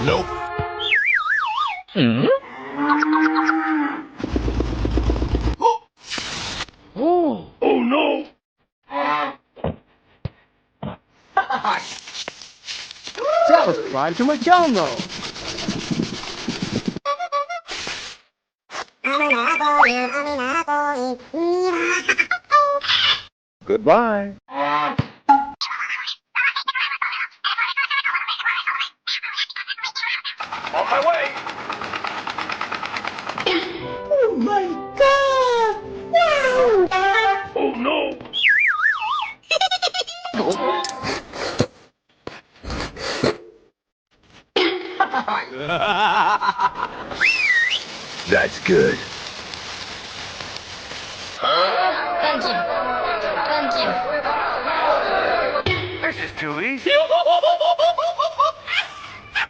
Nope. Hmm? Oh. Oh no. That was right to my jumbo. Goodbye. On my way. Oh my god! Wow! Oh no. That's good. Thank you. Thank you. This is too easy.